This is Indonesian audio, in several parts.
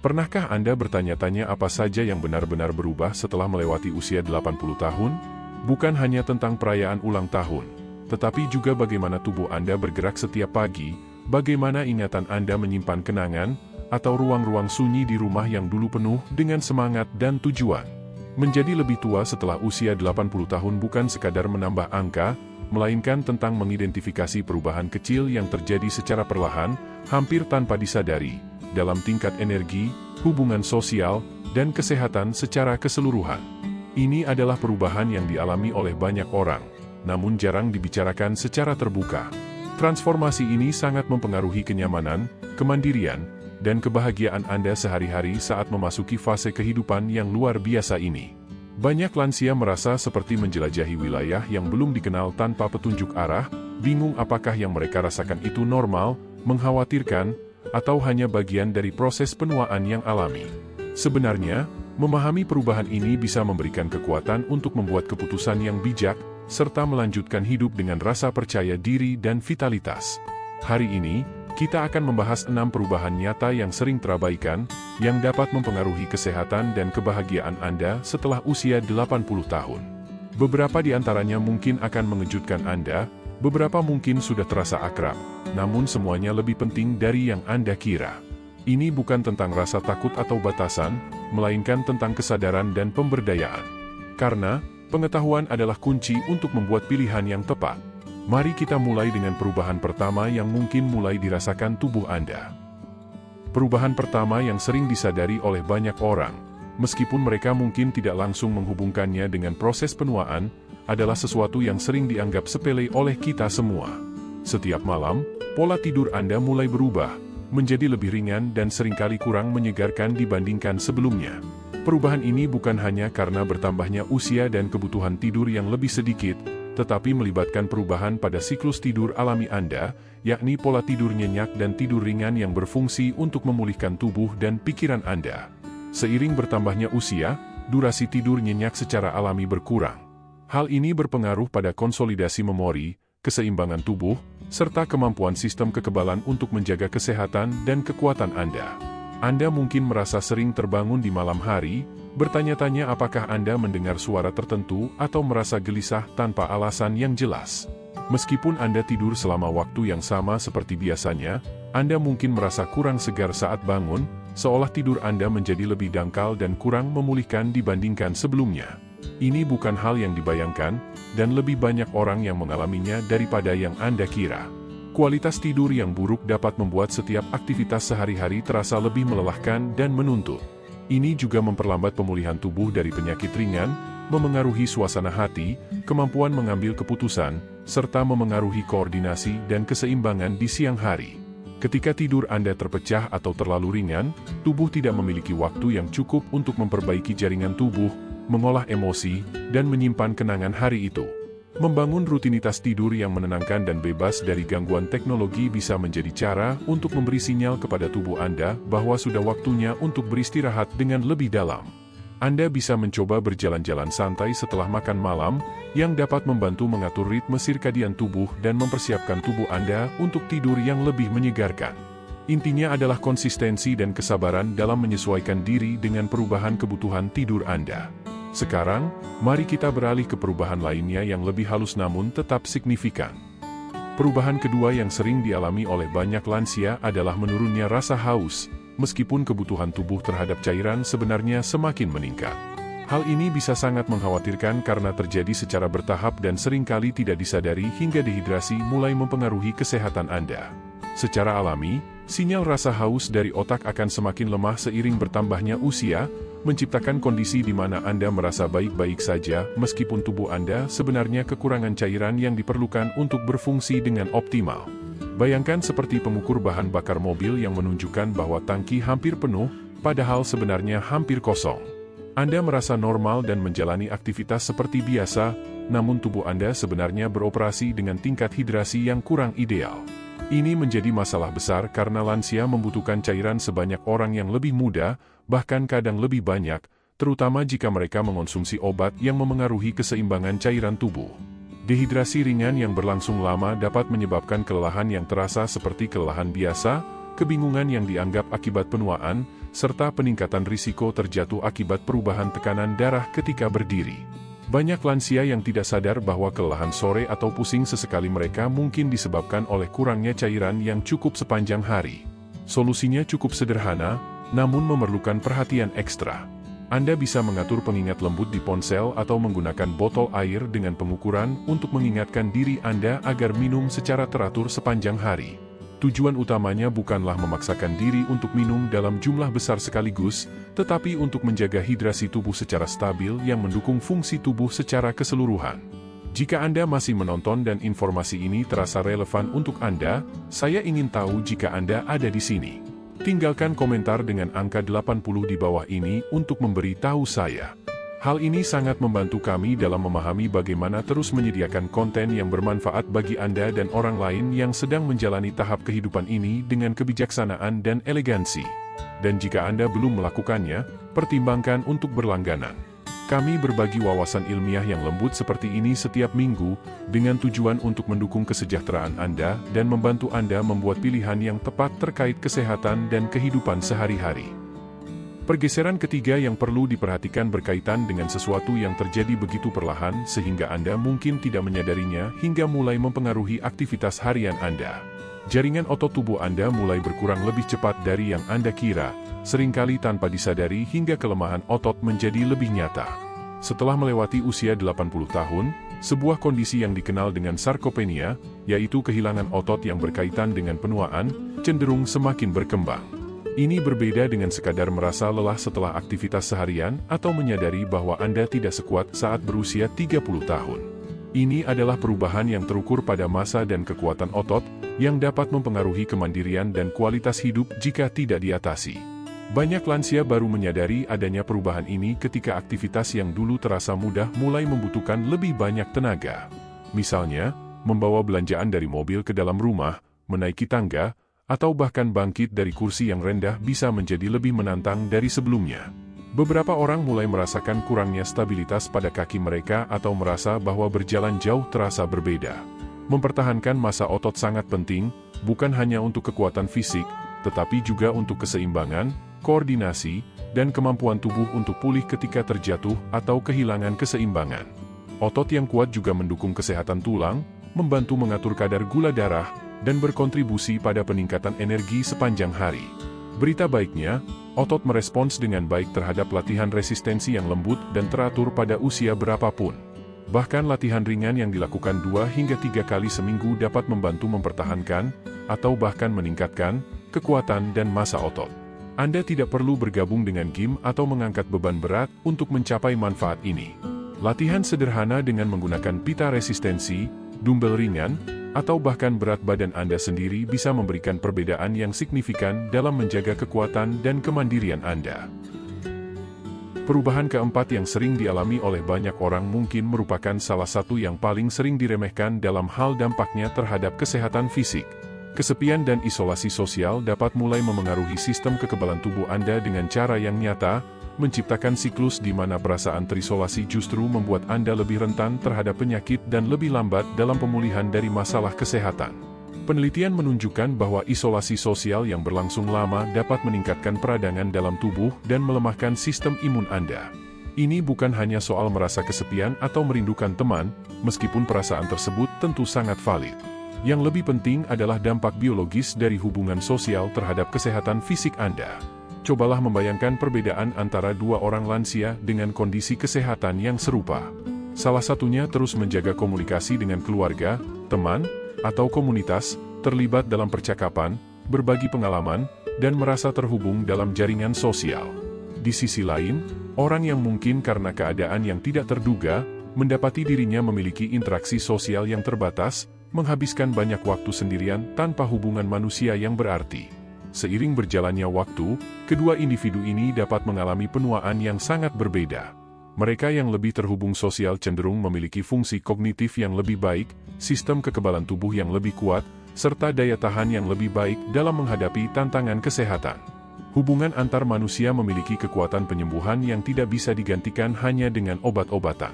Pernahkah Anda bertanya-tanya apa saja yang benar-benar berubah setelah melewati usia 80 tahun? Bukan hanya tentang perayaan ulang tahun, tetapi juga bagaimana tubuh Anda bergerak setiap pagi, bagaimana ingatan Anda menyimpan kenangan, atau ruang-ruang sunyi di rumah yang dulu penuh dengan semangat dan tujuan. Menjadi lebih tua setelah usia 80 tahun bukan sekadar menambah angka, melainkan tentang mengidentifikasi perubahan kecil yang terjadi secara perlahan, hampir tanpa disadari, dalam tingkat energi, hubungan sosial, dan kesehatan secara keseluruhan. Ini adalah perubahan yang dialami oleh banyak orang, namun jarang dibicarakan secara terbuka. Transformasi ini sangat mempengaruhi kenyamanan, kemandirian, dan kebahagiaan Anda sehari-hari saat memasuki fase kehidupan yang luar biasa ini. Banyak lansia merasa seperti menjelajahi wilayah yang belum dikenal tanpa petunjuk arah, bingung apakah yang mereka rasakan itu normal, mengkhawatirkan, atau hanya bagian dari proses penuaan yang alami. Sebenarnya, memahami perubahan ini bisa memberikan kekuatan untuk membuat keputusan yang bijak, serta melanjutkan hidup dengan rasa percaya diri dan vitalitas. Hari ini, kita akan membahas 6 perubahan nyata yang sering terabaikan, yang dapat mempengaruhi kesehatan dan kebahagiaan Anda setelah usia 80 tahun. Beberapa di antaranya mungkin akan mengejutkan Anda, beberapa mungkin sudah terasa akrab, namun semuanya lebih penting dari yang Anda kira. Ini bukan tentang rasa takut atau batasan, melainkan tentang kesadaran dan pemberdayaan. Karena, pengetahuan adalah kunci untuk membuat pilihan yang tepat. Mari kita mulai dengan perubahan pertama yang mungkin mulai dirasakan tubuh Anda. Perubahan pertama yang sering disadari oleh banyak orang, meskipun mereka mungkin tidak langsung menghubungkannya dengan proses penuaan, adalah sesuatu yang sering dianggap sepele oleh kita semua. Setiap malam, pola tidur Anda mulai berubah, menjadi lebih ringan dan seringkali kurang menyegarkan dibandingkan sebelumnya. Perubahan ini bukan hanya karena bertambahnya usia dan kebutuhan tidur yang lebih sedikit, tetapi melibatkan perubahan pada siklus tidur alami Anda, yakni pola tidur nyenyak dan tidur ringan yang berfungsi untuk memulihkan tubuh dan pikiran Anda. Seiring bertambahnya usia, durasi tidur nyenyak secara alami berkurang. Hal ini berpengaruh pada konsolidasi memori, keseimbangan tubuh, serta kemampuan sistem kekebalan untuk menjaga kesehatan dan kekuatan Anda. Anda mungkin merasa sering terbangun di malam hari, bertanya-tanya apakah Anda mendengar suara tertentu atau merasa gelisah tanpa alasan yang jelas. Meskipun Anda tidur selama waktu yang sama seperti biasanya, Anda mungkin merasa kurang segar saat bangun, seolah tidur Anda menjadi lebih dangkal dan kurang memulihkan dibandingkan sebelumnya. Ini bukan hal yang dibayangkan, dan lebih banyak orang yang mengalaminya daripada yang Anda kira. Kualitas tidur yang buruk dapat membuat setiap aktivitas sehari-hari terasa lebih melelahkan dan menuntut. Ini juga memperlambat pemulihan tubuh dari penyakit ringan, memengaruhi suasana hati, kemampuan mengambil keputusan, serta memengaruhi koordinasi dan keseimbangan di siang hari. Ketika tidur Anda terpecah atau terlalu ringan, tubuh tidak memiliki waktu yang cukup untuk memperbaiki jaringan tubuh, mengolah emosi, dan menyimpan kenangan hari itu. Membangun rutinitas tidur yang menenangkan dan bebas dari gangguan teknologi bisa menjadi cara untuk memberi sinyal kepada tubuh Anda bahwa sudah waktunya untuk beristirahat dengan lebih dalam. Anda bisa mencoba berjalan-jalan santai setelah makan malam, yang dapat membantu mengatur ritme sirkadian tubuh dan mempersiapkan tubuh Anda untuk tidur yang lebih menyegarkan. Intinya adalah konsistensi dan kesabaran dalam menyesuaikan diri dengan perubahan kebutuhan tidur Anda. Sekarang, mari kita beralih ke perubahan lainnya yang lebih halus namun tetap signifikan. Perubahan kedua yang sering dialami oleh banyak lansia adalah menurunnya rasa haus, meskipun kebutuhan tubuh terhadap cairan sebenarnya semakin meningkat. Hal ini bisa sangat mengkhawatirkan karena terjadi secara bertahap dan seringkali tidak disadari hingga dehidrasi mulai mempengaruhi kesehatan Anda. Secara alami, sinyal rasa haus dari otak akan semakin lemah seiring bertambahnya usia, menciptakan kondisi di mana Anda merasa baik-baik saja meskipun tubuh Anda sebenarnya kekurangan cairan yang diperlukan untuk berfungsi dengan optimal. Bayangkan seperti pengukur bahan bakar mobil yang menunjukkan bahwa tangki hampir penuh, padahal sebenarnya hampir kosong. Anda merasa normal dan menjalani aktivitas seperti biasa, namun tubuh Anda sebenarnya beroperasi dengan tingkat hidrasi yang kurang ideal. Ini menjadi masalah besar karena lansia membutuhkan cairan sebanyak orang yang lebih muda, bahkan kadang lebih banyak, terutama jika mereka mengonsumsi obat yang memengaruhi keseimbangan cairan tubuh. Dehidrasi ringan yang berlangsung lama dapat menyebabkan kelelahan yang terasa seperti kelelahan biasa, kebingungan yang dianggap akibat penuaan, serta peningkatan risiko terjatuh akibat perubahan tekanan darah ketika berdiri. Banyak lansia yang tidak sadar bahwa kelelahan sore atau pusing sesekali mereka mungkin disebabkan oleh kurangnya cairan yang cukup sepanjang hari. Solusinya cukup sederhana, namun memerlukan perhatian ekstra. Anda bisa mengatur pengingat lembut di ponsel atau menggunakan botol air dengan pengukuran untuk mengingatkan diri Anda agar minum secara teratur sepanjang hari. Tujuan utamanya bukanlah memaksakan diri untuk minum dalam jumlah besar sekaligus, tetapi untuk menjaga hidrasi tubuh secara stabil yang mendukung fungsi tubuh secara keseluruhan. Jika Anda masih menonton dan informasi ini terasa relevan untuk Anda, saya ingin tahu jika Anda ada di sini. Tinggalkan komentar dengan angka 80 di bawah ini untuk memberi tahu saya. Hal ini sangat membantu kami dalam memahami bagaimana terus menyediakan konten yang bermanfaat bagi Anda dan orang lain yang sedang menjalani tahap kehidupan ini dengan kebijaksanaan dan elegansi. Dan jika Anda belum melakukannya, pertimbangkan untuk berlangganan. Kami berbagi wawasan ilmiah yang lembut seperti ini setiap minggu, dengan tujuan untuk mendukung kesejahteraan Anda dan membantu Anda membuat pilihan yang tepat terkait kesehatan dan kehidupan sehari-hari. Pergeseran ketiga yang perlu diperhatikan berkaitan dengan sesuatu yang terjadi begitu perlahan sehingga Anda mungkin tidak menyadarinya hingga mulai mempengaruhi aktivitas harian Anda. Jaringan otot tubuh Anda mulai berkurang lebih cepat dari yang Anda kira, seringkali tanpa disadari hingga kelemahan otot menjadi lebih nyata. Setelah melewati usia 80 tahun, sebuah kondisi yang dikenal dengan sarkopenia, yaitu kehilangan otot yang berkaitan dengan penuaan, cenderung semakin berkembang. Ini berbeda dengan sekadar merasa lelah setelah aktivitas seharian atau menyadari bahwa Anda tidak sekuat saat berusia 30 tahun. Ini adalah perubahan yang terukur pada massa dan kekuatan otot, yang dapat mempengaruhi kemandirian dan kualitas hidup jika tidak diatasi. Banyak lansia baru menyadari adanya perubahan ini ketika aktivitas yang dulu terasa mudah mulai membutuhkan lebih banyak tenaga. Misalnya, membawa belanjaan dari mobil ke dalam rumah, menaiki tangga, atau bahkan bangkit dari kursi yang rendah bisa menjadi lebih menantang dari sebelumnya. Beberapa orang mulai merasakan kurangnya stabilitas pada kaki mereka atau merasa bahwa berjalan jauh terasa berbeda. Mempertahankan massa otot sangat penting, bukan hanya untuk kekuatan fisik, tetapi juga untuk keseimbangan, koordinasi, dan kemampuan tubuh untuk pulih ketika terjatuh atau kehilangan keseimbangan. Otot yang kuat juga mendukung kesehatan tulang, membantu mengatur kadar gula darah, dan berkontribusi pada peningkatan energi sepanjang hari. Berita baiknya, otot merespons dengan baik terhadap latihan resistensi yang lembut dan teratur pada usia berapapun. Bahkan latihan ringan yang dilakukan 2 hingga 3 kali seminggu dapat membantu mempertahankan, atau bahkan meningkatkan, kekuatan dan massa otot. Anda tidak perlu bergabung dengan gym atau mengangkat beban berat untuk mencapai manfaat ini. Latihan sederhana dengan menggunakan pita resistensi, dumbbell ringan, atau bahkan berat badan Anda sendiri bisa memberikan perbedaan yang signifikan dalam menjaga kekuatan dan kemandirian Anda. Perubahan keempat yang sering dialami oleh banyak orang mungkin merupakan salah satu yang paling sering diremehkan dalam hal dampaknya terhadap kesehatan fisik. Kesepian dan isolasi sosial dapat mulai memengaruhi sistem kekebalan tubuh Anda dengan cara yang nyata, menciptakan siklus di mana perasaan terisolasi justru membuat Anda lebih rentan terhadap penyakit dan lebih lambat dalam pemulihan dari masalah kesehatan. Penelitian menunjukkan bahwa isolasi sosial yang berlangsung lama dapat meningkatkan peradangan dalam tubuh dan melemahkan sistem imun Anda. Ini bukan hanya soal merasa kesepian atau merindukan teman, meskipun perasaan tersebut tentu sangat valid. Yang lebih penting adalah dampak biologis dari hubungan sosial terhadap kesehatan fisik Anda. Cobalah membayangkan perbedaan antara 2 orang lansia dengan kondisi kesehatan yang serupa. Salah satunya terus menjaga komunikasi dengan keluarga, teman, atau komunitas, terlibat dalam percakapan, berbagi pengalaman, dan merasa terhubung dalam jaringan sosial. Di sisi lain, orang yang mungkin karena keadaan yang tidak terduga, mendapati dirinya memiliki interaksi sosial yang terbatas, menghabiskan banyak waktu sendirian tanpa hubungan manusia yang berarti. Seiring berjalannya waktu, kedua individu ini dapat mengalami penuaan yang sangat berbeda. Mereka yang lebih terhubung sosial cenderung memiliki fungsi kognitif yang lebih baik, sistem kekebalan tubuh yang lebih kuat, serta daya tahan yang lebih baik dalam menghadapi tantangan kesehatan. Hubungan antar manusia memiliki kekuatan penyembuhan yang tidak bisa digantikan hanya dengan obat-obatan.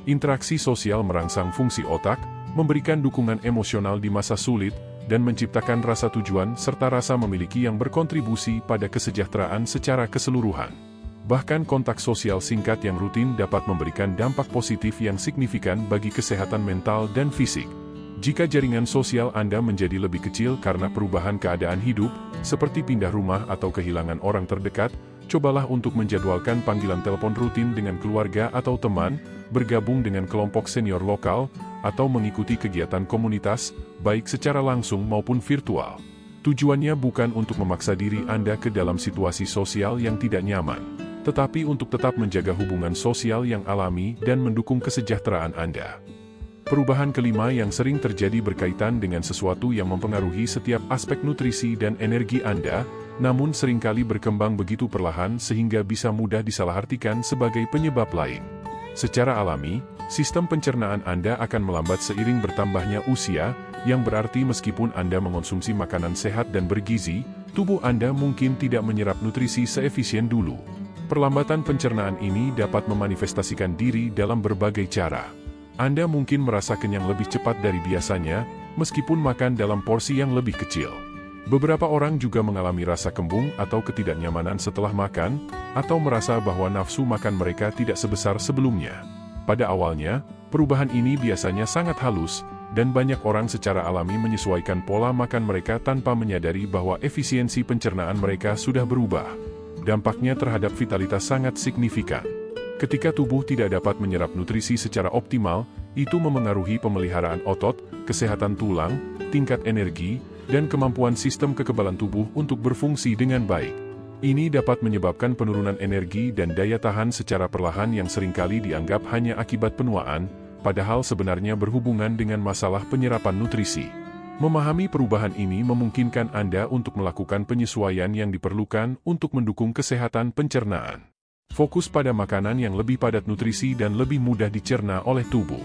Interaksi sosial merangsang fungsi otak, memberikan dukungan emosional di masa sulit, dan menciptakan rasa tujuan serta rasa memiliki yang berkontribusi pada kesejahteraan secara keseluruhan. Bahkan kontak sosial singkat yang rutin dapat memberikan dampak positif yang signifikan bagi kesehatan mental dan fisik. Jika jaringan sosial Anda menjadi lebih kecil karena perubahan keadaan hidup, seperti pindah rumah atau kehilangan orang terdekat, cobalah untuk menjadwalkan panggilan telepon rutin dengan keluarga atau teman, bergabung dengan kelompok senior lokal, atau mengikuti kegiatan komunitas, baik secara langsung maupun virtual. Tujuannya bukan untuk memaksa diri Anda ke dalam situasi sosial yang tidak nyaman, tetapi untuk tetap menjaga hubungan sosial yang alami dan mendukung kesejahteraan Anda. Perubahan kelima yang sering terjadi berkaitan dengan sesuatu yang mempengaruhi setiap aspek nutrisi dan energi Anda, namun seringkali berkembang begitu perlahan sehingga bisa mudah disalahartikan sebagai penyebab lain. Secara alami, sistem pencernaan Anda akan melambat seiring bertambahnya usia, yang berarti meskipun Anda mengonsumsi makanan sehat dan bergizi, tubuh Anda mungkin tidak menyerap nutrisi seefisien dulu. Perlambatan pencernaan ini dapat memanifestasikan diri dalam berbagai cara. Anda mungkin merasa kenyang lebih cepat dari biasanya, meskipun makan dalam porsi yang lebih kecil. Beberapa orang juga mengalami rasa kembung atau ketidaknyamanan setelah makan, atau merasa bahwa nafsu makan mereka tidak sebesar sebelumnya. Pada awalnya, perubahan ini biasanya sangat halus, dan banyak orang secara alami menyesuaikan pola makan mereka tanpa menyadari bahwa efisiensi pencernaan mereka sudah berubah. Dampaknya terhadap vitalitas sangat signifikan. Ketika tubuh tidak dapat menyerap nutrisi secara optimal, itu memengaruhi pemeliharaan otot, kesehatan tulang, tingkat energi, dan kemampuan sistem kekebalan tubuh untuk berfungsi dengan baik. Ini dapat menyebabkan penurunan energi dan daya tahan secara perlahan yang seringkali dianggap hanya akibat penuaan, padahal sebenarnya berhubungan dengan masalah penyerapan nutrisi. Memahami perubahan ini memungkinkan Anda untuk melakukan penyesuaian yang diperlukan untuk mendukung kesehatan pencernaan. Fokus pada makanan yang lebih padat nutrisi dan lebih mudah dicerna oleh tubuh.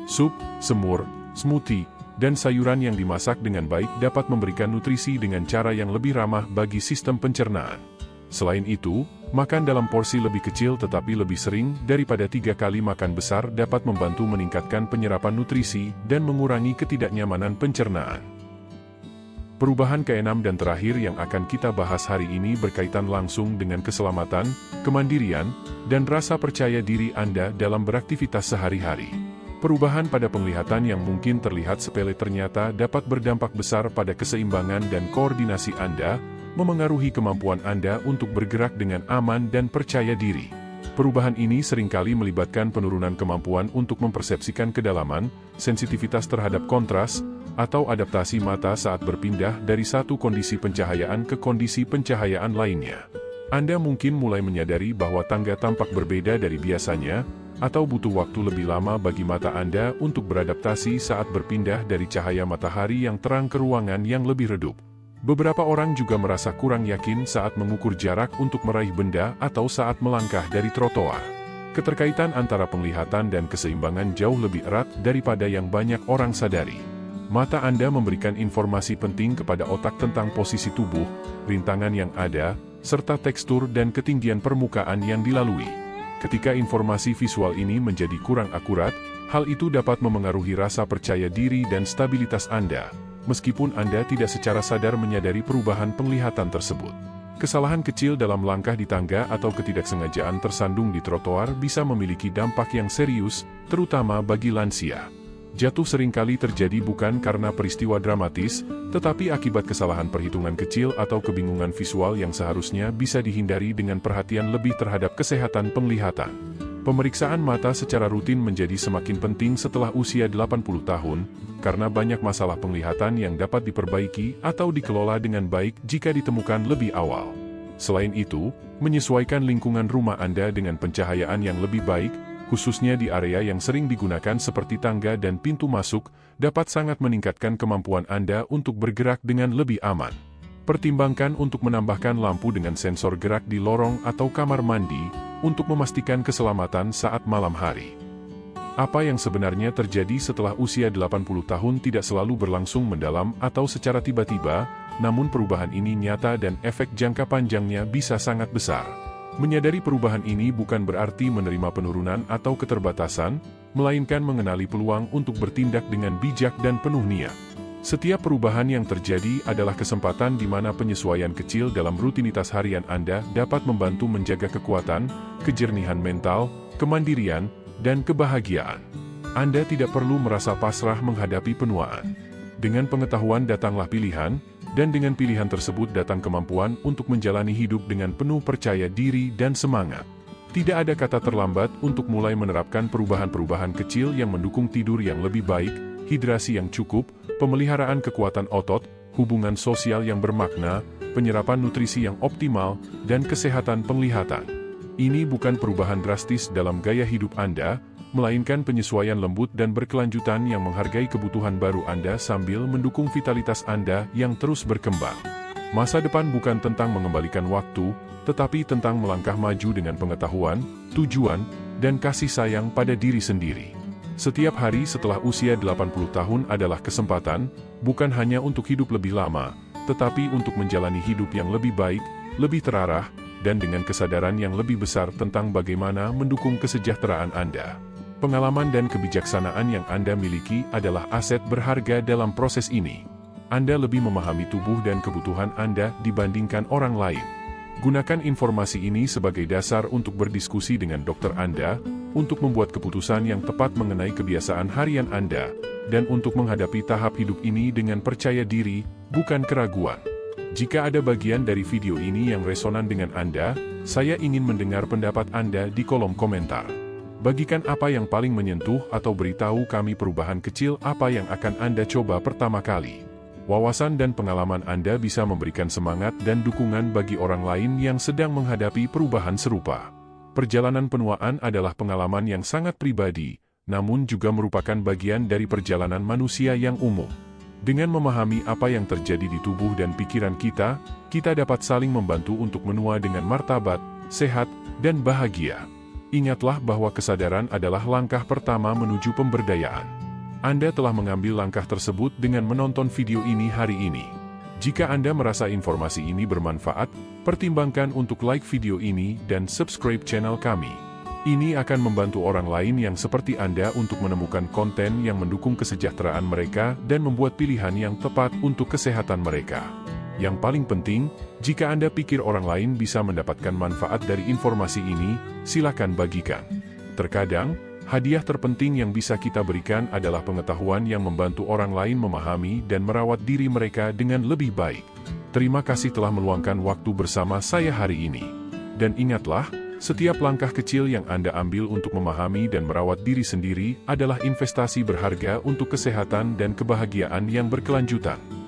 Sup, semur, smoothie, dan sayuran yang dimasak dengan baik dapat memberikan nutrisi dengan cara yang lebih ramah bagi sistem pencernaan. Selain itu, makan dalam porsi lebih kecil tetapi lebih sering daripada 3 kali makan besar dapat membantu meningkatkan penyerapan nutrisi dan mengurangi ketidaknyamanan pencernaan. Perubahan keenam dan terakhir yang akan kita bahas hari ini berkaitan langsung dengan keselamatan, kemandirian, dan rasa percaya diri Anda dalam beraktivitas sehari-hari. Perubahan pada penglihatan yang mungkin terlihat sepele ternyata dapat berdampak besar pada keseimbangan dan koordinasi Anda, memengaruhi kemampuan Anda untuk bergerak dengan aman dan percaya diri. Perubahan ini seringkali melibatkan penurunan kemampuan untuk mempersepsikan kedalaman, sensitivitas terhadap kontras, atau adaptasi mata saat berpindah dari satu kondisi pencahayaan ke kondisi pencahayaan lainnya. Anda mungkin mulai menyadari bahwa tangga tampak berbeda dari biasanya, atau butuh waktu lebih lama bagi mata Anda untuk beradaptasi saat berpindah dari cahaya matahari yang terang ke ruangan yang lebih redup. Beberapa orang juga merasa kurang yakin saat mengukur jarak untuk meraih benda atau saat melangkah dari trotoar. Keterkaitan antara penglihatan dan keseimbangan jauh lebih erat daripada yang banyak orang sadari. Mata Anda memberikan informasi penting kepada otak tentang posisi tubuh, rintangan yang ada, serta tekstur dan ketinggian permukaan yang dilalui. Ketika informasi visual ini menjadi kurang akurat, hal itu dapat memengaruhi rasa percaya diri dan stabilitas Anda, meskipun Anda tidak secara sadar menyadari perubahan penglihatan tersebut. Kesalahan kecil dalam langkah di tangga atau ketidaksengajaan tersandung di trotoar bisa memiliki dampak yang serius, terutama bagi lansia. Jatuh seringkali terjadi bukan karena peristiwa dramatis, tetapi akibat kesalahan perhitungan kecil atau kebingungan visual yang seharusnya bisa dihindari dengan perhatian lebih terhadap kesehatan penglihatan. Pemeriksaan mata secara rutin menjadi semakin penting setelah usia 80 tahun, karena banyak masalah penglihatan yang dapat diperbaiki atau dikelola dengan baik jika ditemukan lebih awal. Selain itu, menyesuaikan lingkungan rumah Anda dengan pencahayaan yang lebih baik, khususnya di area yang sering digunakan seperti tangga dan pintu masuk, dapat sangat meningkatkan kemampuan Anda untuk bergerak dengan lebih aman. Pertimbangkan untuk menambahkan lampu dengan sensor gerak di lorong atau kamar mandi, untuk memastikan keselamatan saat malam hari. Apa yang sebenarnya terjadi setelah usia 80 tahun tidak selalu berlangsung mendalam atau secara tiba-tiba, namun perubahan ini nyata dan efek jangka panjangnya bisa sangat besar. Menyadari perubahan ini bukan berarti menerima penurunan atau keterbatasan, melainkan mengenali peluang untuk bertindak dengan bijak dan penuh niat. Setiap perubahan yang terjadi adalah kesempatan di mana penyesuaian kecil dalam rutinitas harian Anda dapat membantu menjaga kekuatan, kejernihan mental, kemandirian, dan kebahagiaan. Anda tidak perlu merasa pasrah menghadapi penuaan. Dengan pengetahuan datanglah pilihan, dan dengan pilihan tersebut datang kemampuan untuk menjalani hidup dengan penuh percaya diri dan semangat. Tidak ada kata terlambat untuk mulai menerapkan perubahan-perubahan kecil yang mendukung tidur yang lebih baik, hidrasi yang cukup, pemeliharaan kekuatan otot, hubungan sosial yang bermakna, penyerapan nutrisi yang optimal, dan kesehatan penglihatan. Ini bukan perubahan drastis dalam gaya hidup Anda, melainkan penyesuaian lembut dan berkelanjutan yang menghargai kebutuhan baru Anda sambil mendukung vitalitas Anda yang terus berkembang. Masa depan bukan tentang mengembalikan waktu, tetapi tentang melangkah maju dengan pengetahuan, tujuan, dan kasih sayang pada diri sendiri. Setiap hari setelah usia 80 tahun adalah kesempatan, bukan hanya untuk hidup lebih lama, tetapi untuk menjalani hidup yang lebih baik, lebih terarah, dan dengan kesadaran yang lebih besar tentang bagaimana mendukung kesejahteraan Anda. Pengalaman dan kebijaksanaan yang Anda miliki adalah aset berharga dalam proses ini. Anda lebih memahami tubuh dan kebutuhan Anda dibandingkan orang lain. Gunakan informasi ini sebagai dasar untuk berdiskusi dengan dokter Anda, untuk membuat keputusan yang tepat mengenai kebiasaan harian Anda, dan untuk menghadapi tahap hidup ini dengan percaya diri, bukan keraguan. Jika ada bagian dari video ini yang resonan dengan Anda, saya ingin mendengar pendapat Anda di kolom komentar. Bagikan apa yang paling menyentuh atau beritahu kami perubahan kecil apa yang akan Anda coba pertama kali. Wawasan dan pengalaman Anda bisa memberikan semangat dan dukungan bagi orang lain yang sedang menghadapi perubahan serupa. Perjalanan penuaan adalah pengalaman yang sangat pribadi, namun juga merupakan bagian dari perjalanan manusia yang umum. Dengan memahami apa yang terjadi di tubuh dan pikiran kita, kita dapat saling membantu untuk menua dengan martabat, sehat, dan bahagia. Ingatlah bahwa kesadaran adalah langkah pertama menuju pemberdayaan. Anda telah mengambil langkah tersebut dengan menonton video ini hari ini. Jika Anda merasa informasi ini bermanfaat, pertimbangkan untuk like video ini dan subscribe channel kami. Ini akan membantu orang lain yang seperti Anda untuk menemukan konten yang mendukung kesejahteraan mereka dan membuat pilihan yang tepat untuk kesehatan mereka. Yang paling penting, jika Anda pikir orang lain bisa mendapatkan manfaat dari informasi ini, silakan bagikan. Terkadang, hadiah terpenting yang bisa kita berikan adalah pengetahuan yang membantu orang lain memahami dan merawat diri mereka dengan lebih baik. Terima kasih telah meluangkan waktu bersama saya hari ini. Dan ingatlah, setiap langkah kecil yang Anda ambil untuk memahami dan merawat diri sendiri adalah investasi berharga untuk kesehatan dan kebahagiaan yang berkelanjutan.